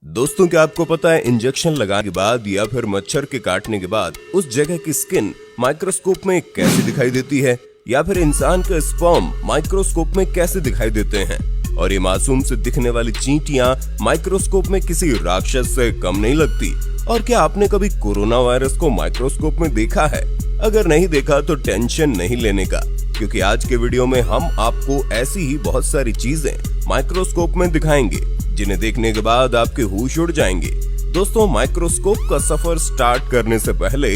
दोस्तों, क्या आपको पता है इंजेक्शन लगाने के बाद या फिर मच्छर के काटने के बाद उस जगह की स्किन माइक्रोस्कोप में कैसे दिखाई देती है, या फिर इंसान का स्पर्म माइक्रोस्कोप में कैसे दिखाई देते हैं। और ये मासूम से दिखने वाली चींटियां माइक्रोस्कोप में किसी राक्षस से कम नहीं लगती। और क्या आपने कभी कोरोना वायरस को माइक्रोस्कोप में देखा है? अगर नहीं देखा तो टेंशन नहीं लेने का, क्योंकि आज के वीडियो में हम आपको ऐसी ही बहुत सारी चीजें माइक्रोस्कोप में दिखाएंगे जिन्हें देखने के बाद आपके होश उड़ जाएंगे। दोस्तों, माइक्रोस्कोप का सफर स्टार्ट करने से पहले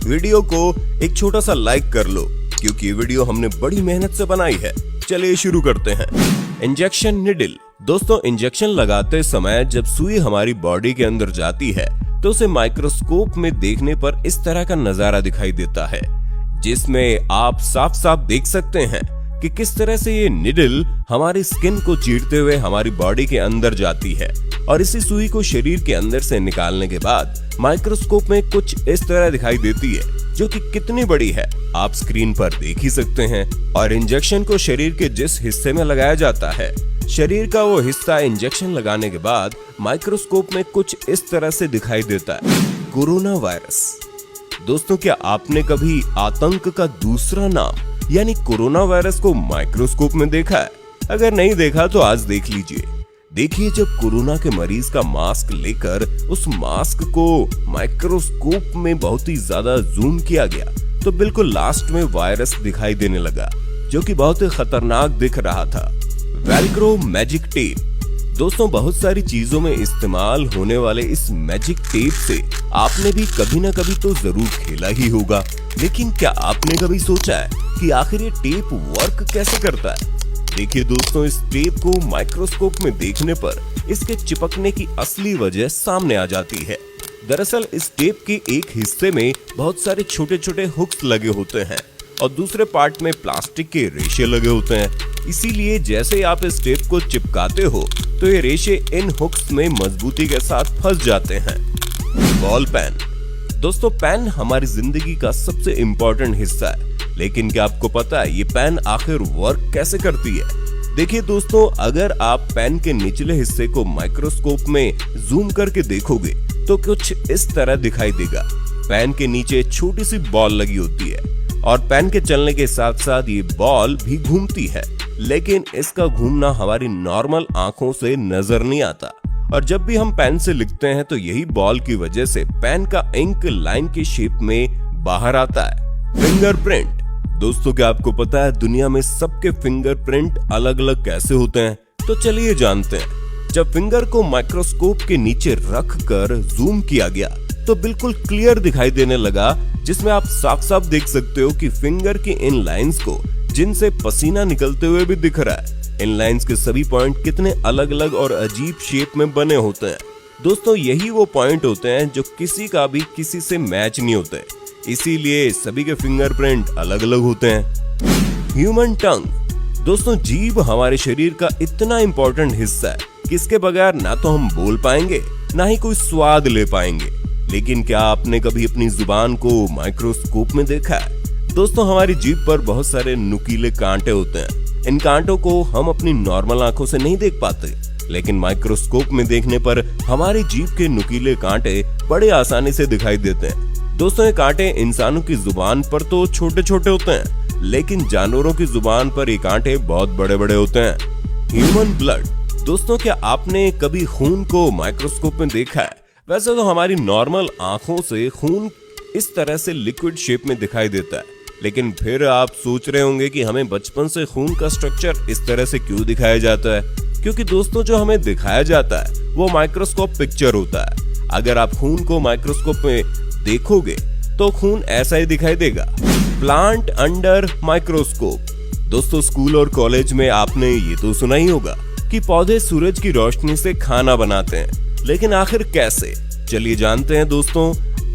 वीडियो को एक छोटा सा लाइक कर लो, क्योंकि ये वीडियो हमने बड़ी मेहनत से बनाई है। चलिए शुरू करते हैं। Injection needle. दोस्तों, इंजेक्शन लगाते समय जब सुई हमारी बॉडी के अंदर जाती है तो उसे माइक्रोस्कोप में देखने पर इस तरह का नजारा दिखाई देता है, जिसमें आप साफ साफ देख सकते हैं कि किस तरह से ये निडल हमारी स्किन को चीरते हुए हमारी बॉडी के अंदर जाती है। और इसी सुई को शरीर के अंदर से निकालने के बाद माइक्रोस्कोप में कुछ इस तरह दिखाई देती है, जो कि कितनी बड़ी है आप स्क्रीन पर देख ही सकते हैं। और इंजेक्शन को शरीर के जिस हिस्से में लगाया जाता है, शरीर का वो हिस्सा इंजेक्शन लगाने के बाद माइक्रोस्कोप में कुछ इस तरह से दिखाई देता है। Corona virus. दोस्तों, क्या आपने कभी आतंक का दूसरा नाम यानी कोरोना वायरस को माइक्रोस्कोप में देखा है? अगर नहीं देखा तो आज देख लीजिए। देखिए, जब कोरोना के मरीज का मास्क लेकर उस मास्क को माइक्रोस्कोप में बहुत ही ज्यादा जूम किया गया तो बिल्कुल लास्ट में वायरस दिखाई देने लगा, जो कि बहुत ही खतरनाक दिख रहा था। Velcro magic tape. दोस्तों, बहुत सारी चीजों में इस्तेमाल होने वाले इस मैजिक टेप से आपने भी कभी ना कभी तो जरूर खेला ही होगा, लेकिन क्या आपने कभी सोचा है कि आखिर ये टेप वर्क कैसे करता है? देखिए दोस्तों, इस टेप को माइक्रोस्कोप में देखने पर इसके चिपकने की असली वजह सामने आ जाती है। दरअसल इस टेप के एक हिस्से में बहुत सारे छोटे छोटे हुक्स लगे होते हैं और दूसरे पार्ट में प्लास्टिक के रेशे लगे होते हैं। इसीलिए जैसे आप इस टेप को चिपकाते हो तो ये रेशे इन हुक्स में मजबूती के साथ फंस जाते हैं। Ball pen. दोस्तों, पेन हमारी जिंदगी का सबसे इम्पोर्टेंट हिस्सा है, लेकिन क्या आपको पता है ये पेन आखिर वर्क कैसे करती है? देखिए दोस्तों, अगर आप पेन के निचले हिस्से को माइक्रोस्कोप में जूम करके देखोगे तो कुछ इस तरह दिखाई देगा। पेन के नीचे छोटी सी बॉल लगी होती है और पेन के चलने के साथ साथ ये बॉल भी घूमती है, लेकिन इसका घूमना हमारी नॉर्मल आंखों से नजर नहीं आता। और जब भी हम पेन से लिखते हैं तो यही बॉल की वजह से पेन का इंक लाइन की शेप में बाहर आता है। फिंगरप्रिंट। दोस्तों, क्या आपको पता है दुनिया में सबके फिंगरप्रिंट अलग अलग कैसे होते हैं? तो चलिए जानते हैं। जब फिंगर को माइक्रोस्कोप के नीचे रख कर जूम किया गया तो बिल्कुल क्लियर दिखाई देने लगा, जिसमें आप साफ साफ देख सकते हो कि फिंगर की इन लाइंस को जिनसे पसीना निकलते हुए भी दिख रहा है। इन लाइंस के सभी पॉइंट कितने अलग अलग और अजीब शेप में बने होते हैं। दोस्तों, यही वो पॉइंट होते हैं जो किसी का भी किसी से मैच नहीं होते, इसीलिए सभी के फिंगरप्रिंट अलग अलग होते हैं। ह्यूमन टंग। दोस्तों, जीभ हमारे शरीर का इतना इंपॉर्टेंट हिस्सा है कि इसके बगैर ना तो हम बोल पाएंगे ना ही कोई स्वाद ले पाएंगे। लेकिन क्या आपने कभी अपनी जुबान को माइक्रोस्कोप में देखा है? दोस्तों, हमारी जीभ पर बहुत सारे नुकीले कांटे होते हैं। इन कांटों को हम अपनी नॉर्मल आंखों से नहीं देख पाते, लेकिन माइक्रोस्कोप में देखने पर हमारी जीभ के नुकीले कांटे बड़े आसानी से दिखाई देते हैं। दोस्तों, ये कांटे इंसानों की जुबान पर तो छोटे छोटे होते हैं, लेकिन जानवरों की जुबान पर ये कांटे बहुत बड़े बड़े होते हैं। Human blood. दोस्तों, क्या आपने कभी खून को माइक्रोस्कोप में देखा है? वैसे तो हमारी नॉर्मल आंखों से खून इस तरह से लिक्विड शेप में दिखाई देता है, लेकिन फिर आप सोच रहे होंगे कि हमें बचपन से खून का स्ट्रक्चर इस तरह से क्यों दिखाया जाता है? क्योंकि दोस्तों, जो हमें दिखाया जाता है वो माइक्रोस्कोप पिक्चर होता है। अगर आप खून को माइक्रोस्कोप में देखोगे तो खून ऐसा ही दिखाई देगा। Plant under microscope. दोस्तों, स्कूल और कॉलेज में आपने ये तो सुना ही होगा कि पौधे सूरज की रोशनी से खाना बनाते हैं, लेकिन आखिर कैसे? चलिए जानते हैं दोस्तों।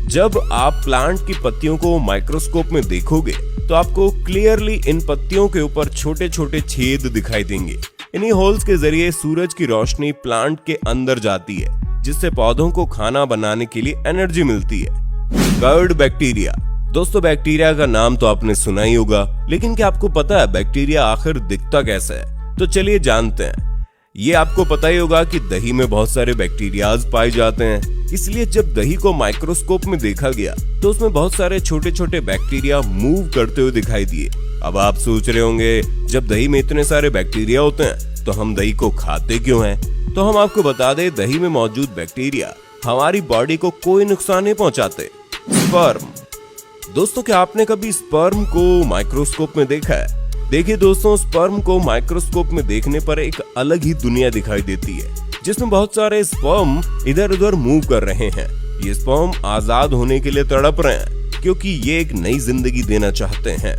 जब आप प्लांट की पत्तियों को माइक्रोस्कोप में देखोगे तो आपको क्लियरली इन पत्तियों के ऊपर छोटे छोटे छेद दिखाई देंगे। इन्हीं होल्स के जरिए सूरज की रोशनी प्लांट के अंदर जाती है, जिससे पौधों को खाना बनाने के लिए एनर्जी मिलती है। Curd bacteria. दोस्तों, बैक्टीरिया का नाम तो आपने सुना ही होगा, लेकिन क्या आपको पता है बैक्टीरिया आखिर दिखता कैसा है? तो चलिए जानते हैं। ये आपको पता ही होगा कि दही में बहुत सारे बैक्टीरियाज पाए जाते हैं, इसलिए जब दही को माइक्रोस्कोप में देखा गया तो उसमें बहुत सारे छोटे छोटे बैक्टीरिया मूव करते हुए दिखाई दिए। अब आप सोच रहे होंगे, जब दही में इतने सारे बैक्टीरिया होते हैं तो हम दही को खाते क्यों हैं? तो हम आपको बता दें, दही में मौजूद बैक्टीरिया हमारी बॉडी को कोई नुकसान नहीं पहुंचाते। स्पर्म। दोस्तों, क्या आपने कभी स्पर्म को माइक्रोस्कोप में देखा है? देखिए दोस्तों, स्पर्म को माइक्रोस्कोप में देखने पर एक अलग ही दुनिया दिखाई देती है, जिसमें बहुत सारे स्पर्म इधर उधर मूव कर रहे हैं। ये स्पर्म आजाद होने के लिए तड़प रहे हैं, क्योंकि ये एक नई जिंदगी देना चाहते हैं।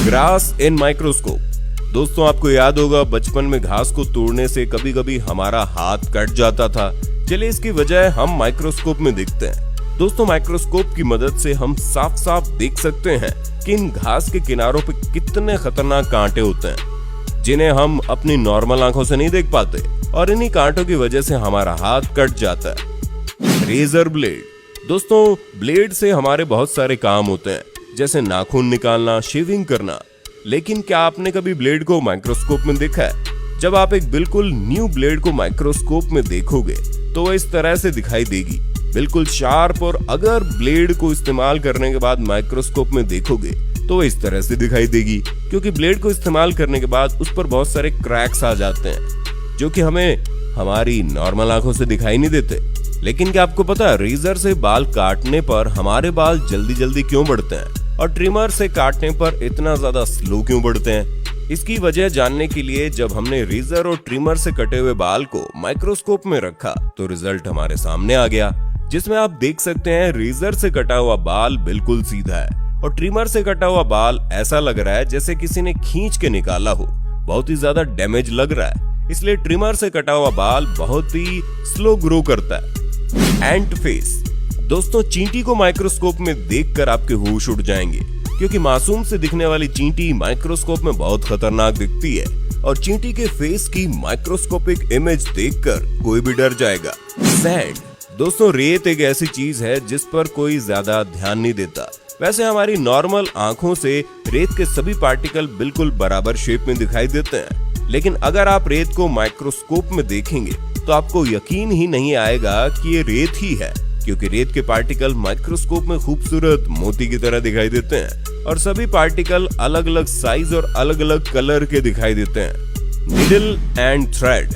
ग्रास इन माइक्रोस्कोप। दोस्तों, आपको याद होगा, बचपन में घास को तोड़ने से कभी कभी हमारा हाथ कट जाता था। चलिए, इसकी वजह हम माइक्रोस्कोप में देखते हैं। दोस्तों, माइक्रोस्कोप की मदद से हम साफ साफ देख सकते हैं कि इन घास के किनारों पे कितने खतरनाक कांटे होते हैं, जिन्हें हम अपनी नॉर्मल आंखों से नहीं देख पाते, और इन्हीं कांटों की वजह से हमारा हाथ कट जाता है। Razor blade. दोस्तों, ब्लेड से हमारे बहुत सारे काम होते हैं, जैसे नाखून निकालना, शेविंग करना। लेकिन क्या आपने कभी ब्लेड को माइक्रोस्कोप में देखा है? जब आप एक बिल्कुल न्यू ब्लेड को माइक्रोस्कोप में देखोगे तो वह इस तरह से दिखाई देगी, बिल्कुल शार्प। और अगर ब्लेड को इस्तेमाल करने के बाद माइक्रोस्कोप में देखोगे तो इस तरह से दिखाई देगी, क्योंकि ब्लेड को इस्तेमाल करने के बाद उस पर बहुत सारे क्रैक्स आ जाते हैं, जो कि हमें हमारी नॉर्मल आंखों से दिखाई नहीं देते। लेकिन क्या आपको पता है, रेजर से बाल काटने पर हमारे बाल जल्दी जल्दी क्यों बढ़ते हैं और ट्रिमर से काटने पर इतना ज्यादा स्लो क्यों बढ़ते हैं? इसकी वजह जानने के लिए जब हमने रेजर और ट्रिमर से कटे हुए बाल को माइक्रोस्कोप में रखा तो रिजल्ट हमारे सामने आ गया, जिसमें आप देख सकते हैं रेजर से कटा हुआ बाल बिल्कुल सीधा है और ट्रिमर से कटा हुआ बाल ऐसा लग रहा है जैसे किसी ने खींच के निकाला हो। बहुत ही ज्यादा डैमेज लग रहा है, इसलिए ट्रिमर से कटा हुआ बाल बहुत ही स्लो ग्रो करता है। एंट फेस। दोस्तों, चींटी को माइक्रोस्कोप में देखकर आपके होश उड़ जाएंगे, क्योंकि मासूम से दिखने वाली चींटी माइक्रोस्कोप में बहुत खतरनाक दिखती है, और चींटी के फेस की माइक्रोस्कोपिक इमेज देखकर कोई भी डर जाएगा। सैंड। दोस्तों, रेत एक ऐसी चीज है जिस पर कोई ज्यादा ध्यान नहीं देता। वैसे हमारी नॉर्मल आंखों से रेत के सभी पार्टिकल बिल्कुल बराबर शेप में दिखाई देते हैं, लेकिन अगर आप रेत को माइक्रोस्कोप में देखेंगे तो आपको यकीन ही नहीं आएगा कि ये रेत ही है, क्योंकि रेत के पार्टिकल माइक्रोस्कोप में खूबसूरत मोती की तरह दिखाई देते हैं, और सभी पार्टिकल अलग अलग साइज और अलग अलग कलर के दिखाई देते हैं। Needle and thread.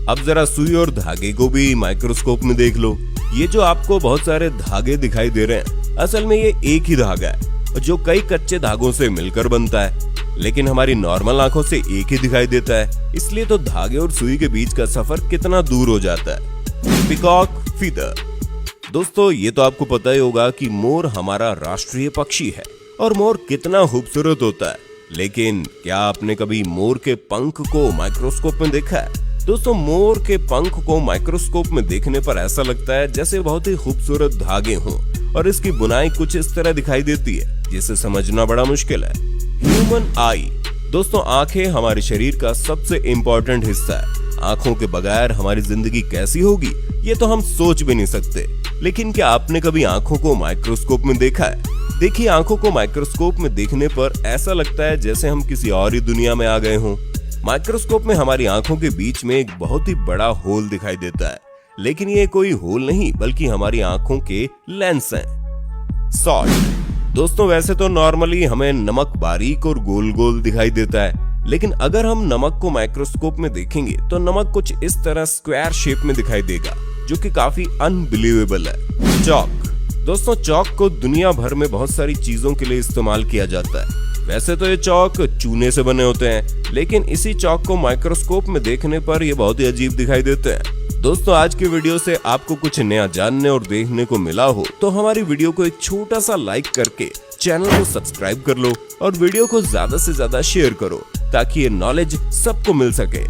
अब जरा सुई और धागे को भी माइक्रोस्कोप में देख लो। ये जो आपको बहुत सारे धागे दिखाई दे रहे हैं, असल में ये एक ही धागा है जो कई कच्चे धागों से मिलकर बनता है, लेकिन हमारी नॉर्मल आंखों से एक ही दिखाई देता है। इसलिए तो धागे और सुई के बीच का सफर कितना दूर हो जाता है। Peacock feather. दोस्तों, ये तो आपको पता ही होगा कि मोर हमारा राष्ट्रीय पक्षी है और मोर कितना खूबसूरत होता है, लेकिन क्या आपने कभी मोर के पंख को माइक्रोस्कोप में देखा है? दोस्तों, मोर के पंख को माइक्रोस्कोप में देखने पर ऐसा लगता है जैसे बहुत ही खूबसूरत धागे हों, और इसकी बुनाई कुछ इस तरह दिखाई देती है जिसे समझना बड़ा मुश्किल है। ह्यूमन आई। दोस्तों, आंखें हमारे शरीर का सबसे इम्पोर्टेंट हिस्सा है। आंखों के बगैर हमारी जिंदगी कैसी होगी, ये तो हम सोच भी नहीं सकते। लेकिन क्या आपने कभी आंखों को माइक्रोस्कोप में देखा है? देखिए, आंखों को माइक्रोस्कोप में देखने पर ऐसा लगता है जैसे हम किसी और ही दुनिया में आ गए हों। माइक्रोस्कोप में हमारी आंखों के बीच में एक बहुत ही बड़ा होल दिखाई देता है, लेकिन ये कोई होल नहीं बल्कि हमारी आंखों के लेंस हैं। सॉल्ट। दोस्तों, वैसे तो नॉर्मली हमें नमक बारीक और गोल गोल दिखाई देता है, लेकिन अगर हम नमक को माइक्रोस्कोप में देखेंगे तो नमक कुछ इस तरह स्क्वायर शेप में दिखाई देगा, जो कि काफी अनबिलीवेबल है। चॉक। दोस्तों, चॉक को दुनिया भर में बहुत सारी चीजों के लिए इस्तेमाल किया जाता है। वैसे तो ये चॉक चूने से बने होते हैं, लेकिन इसी चॉक को माइक्रोस्कोप में देखने पर ये बहुत ही अजीब दिखाई देते हैं। दोस्तों, आज की वीडियो से आपको कुछ नया जानने और देखने को मिला हो तो हमारी वीडियो को एक छोटा सा लाइक करके चैनल को सब्सक्राइब कर लो और वीडियो को ज्यादा से ज्यादा शेयर करो, ताकि ये नॉलेज सबको मिल सके।